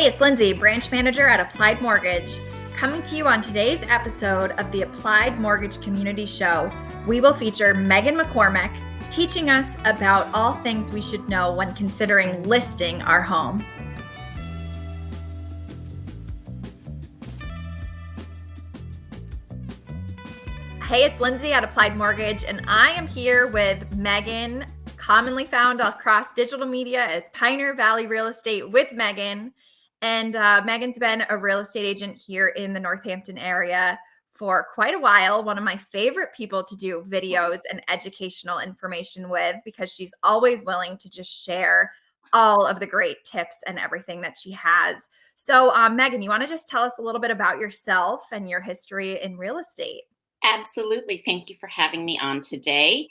Hey, it's Lindsay, branch manager at Applied Mortgage. Coming to you on today's episode of the Applied Mortgage Community Show, we will feature Meghan McCormick teaching us about all things we should know when considering listing our home. Hey, it's Lindsay at Applied Mortgage, and I am here with Meghan, commonly found across digital media as Pioneer Valley Real Estate with Meghan. And Meghan's been a real estate agent here in the Northampton area for quite a while. One of my favorite people to do videos and educational information with, because she's always willing to just share all of the great tips and everything that she has. So Meghan, you want to just tell us a little bit about yourself and your history in real estate? Absolutely. Thank you for having me on today.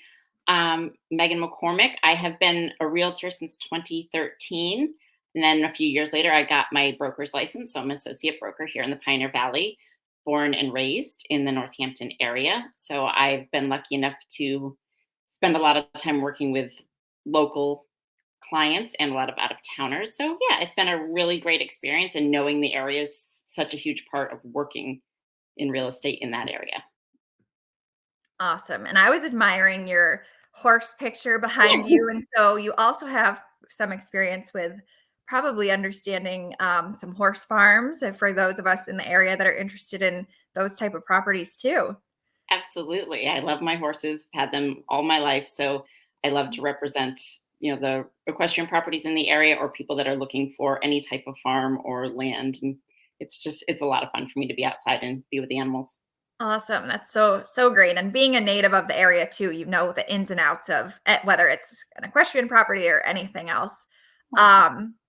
Meghan McCormick. I have been a realtor since 2013. And then a few years later, I got my broker's license. So I'm an associate broker here in the Pioneer Valley, born and raised in the Northampton area. So I've been lucky enough to spend a lot of time working with local clients and a lot of out of towners. So yeah, it's been a really great experience, and knowing the area is such a huge part of working in real estate in that area. Awesome. And I was admiring your horse picture behind you. And so you also have some experience with probably understanding some horse farms, and for those of us in the area that are interested in those type of properties too. Absolutely. I love my horses, had them all my life. So I love to represent, the equestrian properties in the area, or people that are looking for any type of farm or land. And it's a lot of fun for me to be outside and be with the animals. Awesome. That's so great. And being a native of the area too, you know the ins and outs of whether it's an equestrian property or anything else.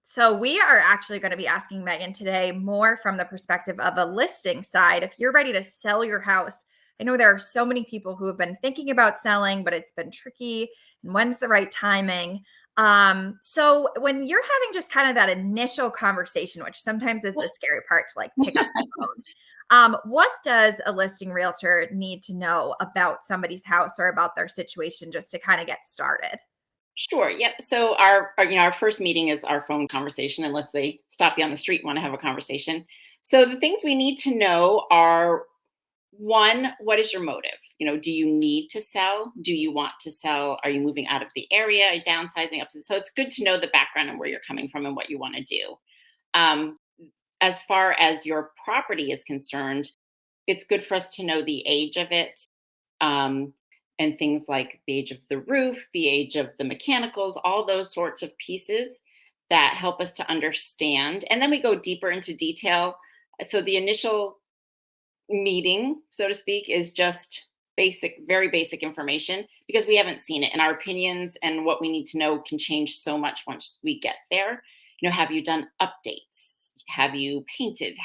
So we are actually going to be asking Meghan today more from the perspective of a listing side. If you're ready to sell your house, I know there are so many people who have been thinking about selling, but it's been tricky. And when's the right timing? So when you're having just kind of that initial conversation, which sometimes is the scary part to like pick up the phone. What does a listing realtor need to know about somebody's house or about their situation just to kind of get started? Sure. Yep. So our first meeting is our phone conversation, unless they stop you on the street and want to have a conversation. So the things we need to know are: one, what is your motive? Do you need to sell? Do you want to sell? Are you moving out of the area, downsizing, upside? So it's good to know the background and where you're coming from and what you want to do. Um, as far as your property is concerned, it's good for us to know the age of it, um, and things like the age of the roof, the age of the mechanicals, all those sorts of pieces that help us to understand. And then we go deeper into detail. So the initial meeting, so to speak, is just basic, very basic information, because we haven't seen it. And our opinions and what we need to know can change so much once we get there. Have you done updates? Have you painted?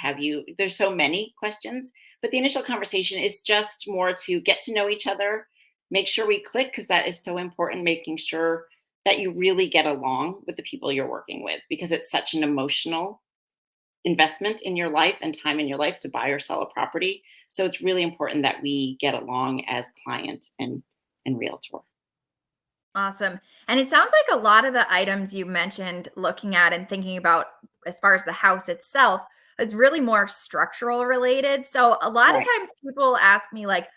There's so many questions, but the initial conversation is just more to get to know each other, make sure we click, because that is so important, making sure that you really get along with the people you're working with, because it's such an emotional investment in your life and time in your life to buy or sell a property. So it's really important that we get along as client and realtor. Awesome. And it sounds like a lot of the items you mentioned looking at and thinking about as far as the house itself is really more structural related. So a lot of Right. times people ask me like,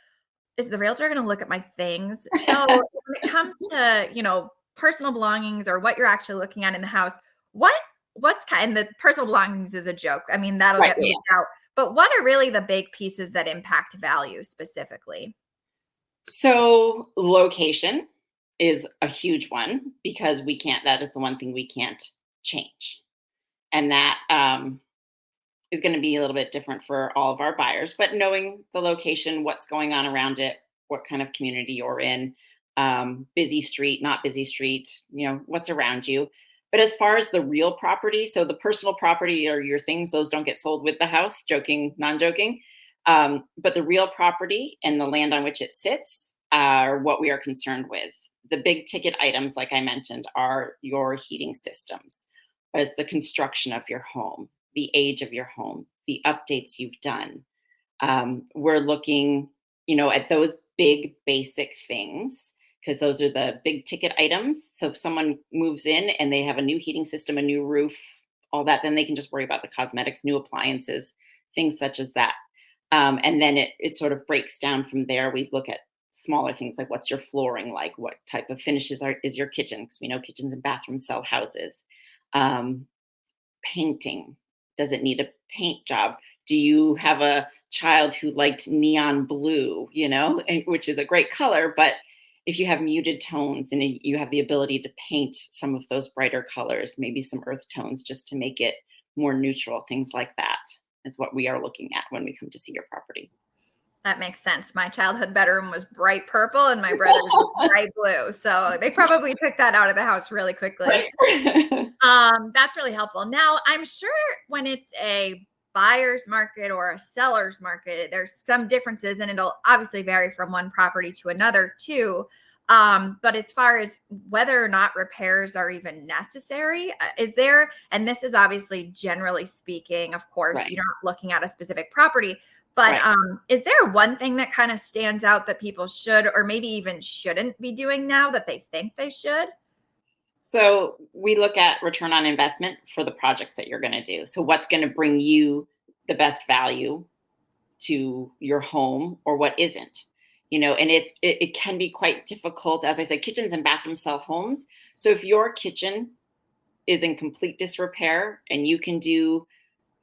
is the realtor going to look at my things? So when it comes to, personal belongings or what you're actually looking at in the house, what's kind the personal belongings is a joke. I mean, that'll Right. get moved out. But what are really the big pieces that impact value specifically? So location is a huge one, because that is the one thing we can't change. And that is going to be a little bit different for all of our buyers. But knowing the location, what's going on around it, what kind of community you're in, busy street, not busy street, what's around you. But as far as the real property, so the personal property or your things, those don't get sold with the house, joking, non-joking. But the real property and the land on which it sits are what we are concerned with. The big ticket items, like I mentioned, are your heating systems, as the construction of your home, the age of your home, the updates you've done. We're looking, at those big basic things, because those are the big ticket items. So if someone moves in and they have a new heating system, a new roof, all that, then they can just worry about the cosmetics, new appliances, things such as that. And then it sort of breaks down from there. We look at smaller things like what's your flooring like, what type of finishes is your kitchen, because we know kitchens and bathrooms sell houses. Um, Painting, does it need a paint job? Do you have a child who liked neon blue, which is a great color, but if you have muted tones and you have the ability to paint some of those brighter colors, maybe some earth tones just to make it more neutral, things like that is what we are looking at when we come to see your property. That makes sense. My childhood bedroom was bright purple and my brother's was bright blue. So they probably took that out of the house really quickly. Right. That's really helpful. Now, I'm sure when it's a buyer's market or a seller's market, there's some differences and it'll obviously vary from one property to another too. But as far as whether or not repairs are even necessary, is there, and this is obviously generally speaking, of course, Right. you're not looking at a specific property, but Right. is there one thing that kind of stands out that people should, or maybe even shouldn't be doing now that they think they should? So we look at return on investment for the projects that you're going to do. So what's going to bring you the best value to your home, or what isn't? And it can be quite difficult. As I said, kitchens and bathrooms sell homes. So if your kitchen is in complete disrepair and you can do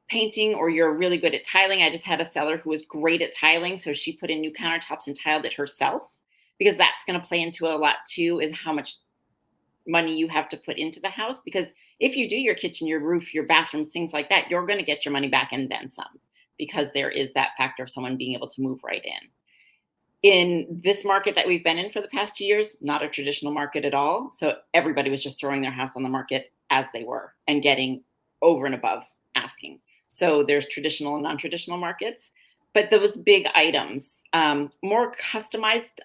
painting, or you're really good at tiling. I just had a seller who was great at tiling, so she put in new countertops and tiled it herself, because that's going to play into a lot too, is how much money you have to put into the house. Because if you do your kitchen, your roof, your bathrooms, things like that, you're going to get your money back and then some, because there is that factor of someone being able to move right in. In this market that we've been in for the past 2 years, not a traditional market at all. So everybody was just throwing their house on the market as they were and getting over and above asking. So there's traditional and non-traditional markets, but those big items, more customized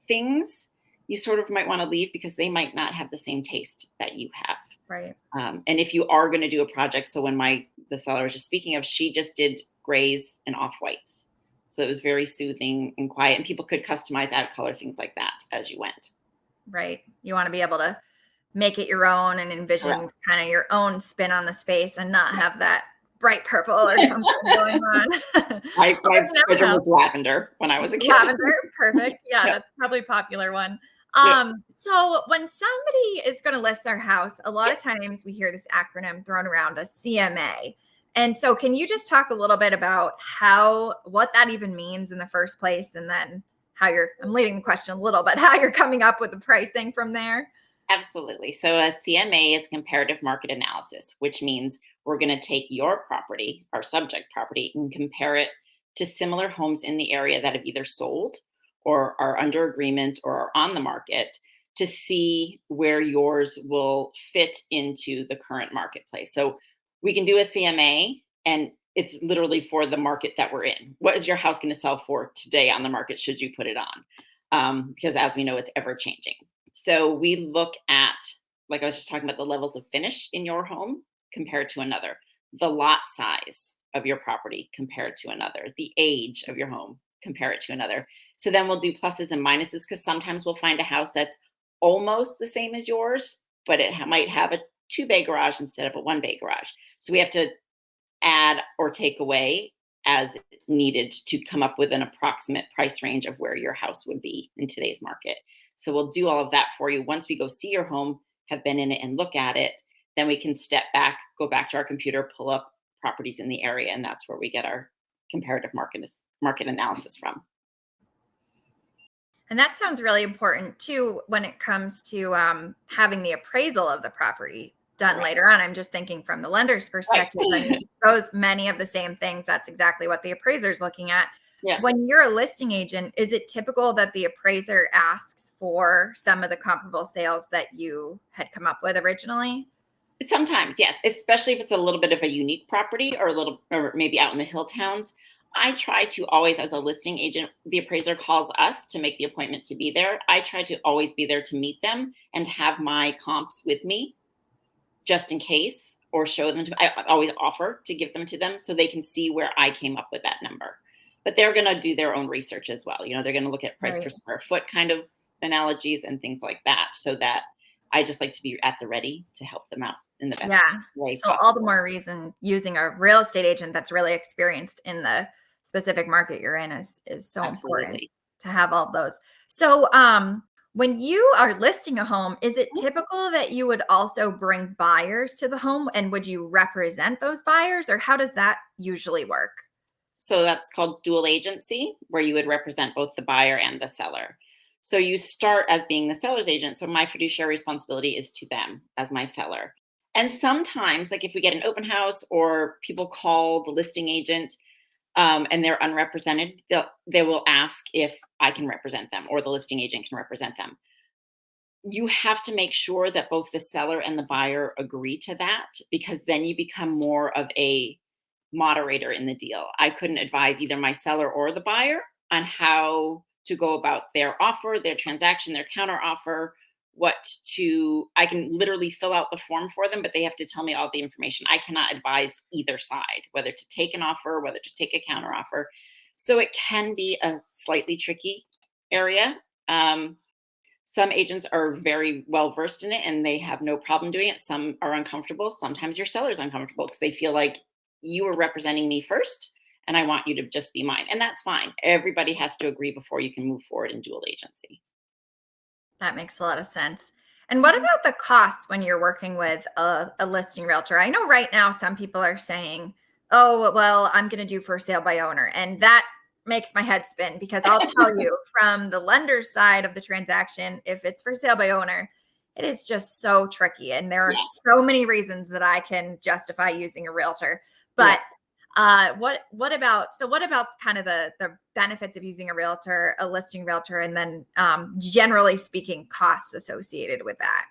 things, you sort of might want to leave because they might not have the same taste that you have. Right. And if you are going to do a project, so when the seller was just speaking of, she just did grays and off-whites. So it was very soothing and quiet, and people could customize, add color, things like that as you went. Right. You want to be able to make it your own and envision kind of your own spin on the space and not have that bright purple or something going on. My bedroom was lavender when I was a kid. Lavender, perfect. Yeah, Yeah. that's probably a popular one. Yeah. So when somebody is going to list their house, a lot of times we hear this acronym thrown around, a CMA. And so can you just talk a little bit about what that even means in the first place, and then I'm leading the question a little, but how you're coming up with the pricing from there? Absolutely. So a CMA is comparative market analysis, which means we're going to take your property, our subject property, and compare it to similar homes in the area that have either sold or are under agreement or are on the market, to see where yours will fit into the current marketplace. So we can do a CMA, and it's literally for the market that we're in. What is your house going to sell for today on the market should you put it on? Because as we know, it's ever changing. So we look at, like I was just talking about, the levels of finish in your home compared to another, the lot size of your property compared to another, the age of your home, compare it to another. So then we'll do pluses and minuses, because sometimes we'll find a house that's almost the same as yours, but it might have a 2-bay garage instead of a 1-bay garage. So we have to add or take away as needed to come up with an approximate price range of where your house would be in today's market. So we'll do all of that for you. Once we go see your home, have been in it and look at it, then we can step back, go back to our computer, pull up properties in the area, and that's where we get our comparative market analysis from. And that sounds really important too when it comes to having the appraisal of the property done later on. I'm just thinking from the lender's perspective. I mean, many of the same things. That's exactly what the appraiser's looking at. Yeah. When you're a listing agent, is it typical that the appraiser asks for some of the comparable sales that you had come up with originally? Sometimes, yes, especially if it's a little bit of a unique property, or maybe out in the hill towns. I try to always, as a listing agent, the appraiser calls us to make the appointment to be there. I try to always be there to meet them and have my comps with me, just in case, or show them I always offer to give them to them so they can see where I came up with that number. But they're going to do their own research as well. They're going to look at price per square foot kind of analogies and things like that, so that I just like to be at the ready to help them out. in the best Yeah. way So all the possible. more reason using a real estate agent that's really experienced in the specific market you're in is so important Absolutely. to have all of those. So when you are listing a home, is it typical that you would also bring buyers to the home, and would you represent those buyers, or how does that usually work? So that's called dual agency, where you would represent both the buyer and the seller. So you start as being the seller's agent. So my fiduciary responsibility is to them as my seller. And sometimes, like if we get an open house or people call the listing agent and they're unrepresented, they will ask if I can represent them or the listing agent can represent them. You have to make sure that both the seller and the buyer agree to that, because then you become more of a moderator in the deal. I couldn't advise either my seller or the buyer on how to go about their offer, their transaction, their counter offer, I can literally fill out the form for them, but they have to tell me all the information. I cannot advise either side, whether to take an offer, whether to take a counter offer. So it can be a slightly tricky area. Some agents are very well versed in it and they have no problem doing it. Some are uncomfortable. Sometimes your seller's uncomfortable because they feel like you were representing me first and I want you to just be mine. And that's fine. Everybody has to agree before you can move forward in dual agency. That makes a lot of sense. And what about the costs when you're working with a listing realtor? I know right now some people are saying, oh, well, I'm going to do for sale by owner. And that makes my head spin, because I'll tell you, from the lender's side of the transaction, if it's for sale by owner, it is just so tricky. And there are Yeah. so many reasons that I can justify using a realtor. Yeah. But what about kind of the benefits of using a listing realtor, and then generally speaking, costs associated with that?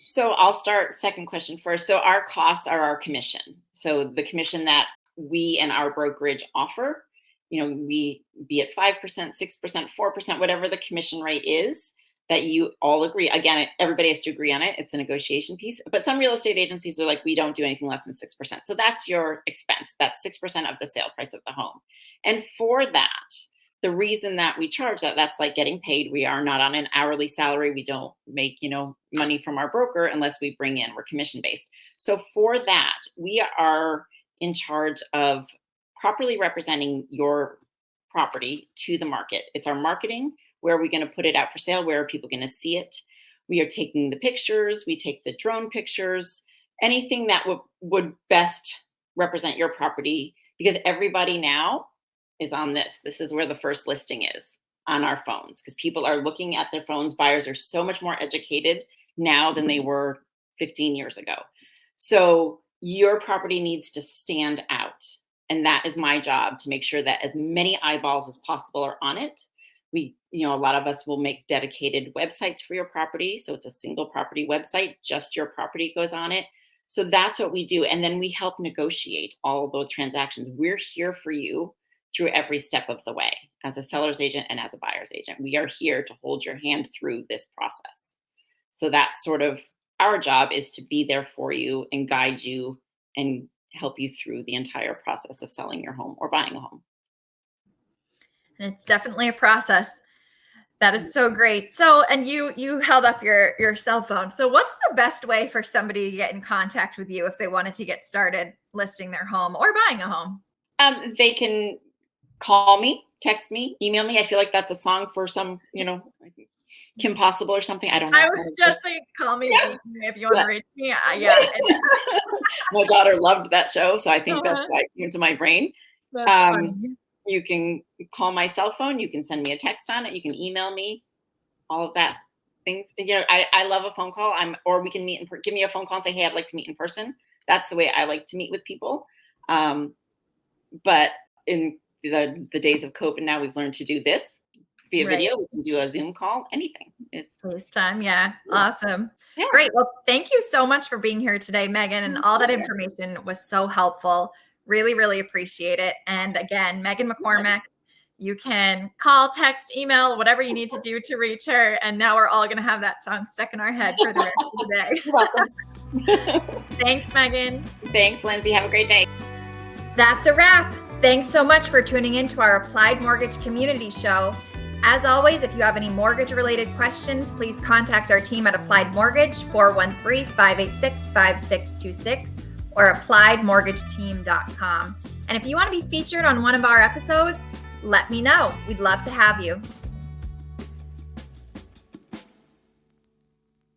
So I'll start second question first. So our costs are our commission. So the commission that we and our brokerage offer, we be it 5%, 6%, 4%, whatever the commission rate is that you all agree. Again, everybody has to agree on it. It's a negotiation piece. But some real estate agencies are like, we don't do anything less than 6%. So that's your expense. That's 6% of the sale price of the home. And for that, the reason that we charge that's like getting paid. We are not on an hourly salary. We don't make, money from our broker unless we bring in. We're commission based. So for that, we are in charge of properly representing your property to the market. It's our marketing. Where are we going to put it out for sale? Where are people going to see it? We are taking the pictures. We take the drone pictures, anything that would best represent your property, because everybody now is on this. This is where the first listing is, on our phones, because people are looking at their phones. Buyers are so much more educated now than they were 15 years ago. So your property needs to stand out. And that is my job, to make sure that as many eyeballs as possible are on it. A lot of us will make dedicated websites for your property. So it's a single property website, just your property goes on it. So that's what we do. And then we help negotiate all those transactions. We're here for you through every step of the way, as a seller's agent and as a buyer's agent. We are here to hold your hand through this process. So that's sort of our job, is to be there for you and guide you and help you through the entire process of selling your home or buying a home. And it's definitely a process. That is so great. So, and you held up your cell phone. So what's the best way for somebody to get in contact with you if they wanted to get started listing their home or buying a home? They can call me, text me, email me. I feel like that's a song for some, Kim Possible or something. I don't know. I was just thinking, call me, Yeah. if you want to reach me. Yeah. My daughter loved that show, so I think that's Uh-huh. why it came to my brain. That's funny. You can call my cell phone. You can send me a text on it. You can email me. All of that things. I love a phone call. Or we can meet give me a phone call and say, hey, I'd like to meet in person. That's the way I like to meet with people. But in the days of COVID now, we've learned to do this via video. We can do a Zoom call, anything. FaceTime. Yeah. Awesome. Yeah. Great. Well, thank you so much for being here today, Meghan. And all that information was so helpful. Really, really appreciate it. And again, Meghan McCormick, you can call, text, email, whatever you need to do to reach her. And now we're all going to have that song stuck in our head for the rest of the day. You're welcome. Thanks, Meghan. Thanks, Lindsay. Have a great day. That's a wrap. Thanks so much for tuning in to our Applied Mortgage Community Show. As always, if you have any mortgage-related questions, please contact our team at Applied Mortgage, 413-586-5626, or appliedmortgageteam.com. And if you want to be featured on one of our episodes, let me know. We'd love to have you.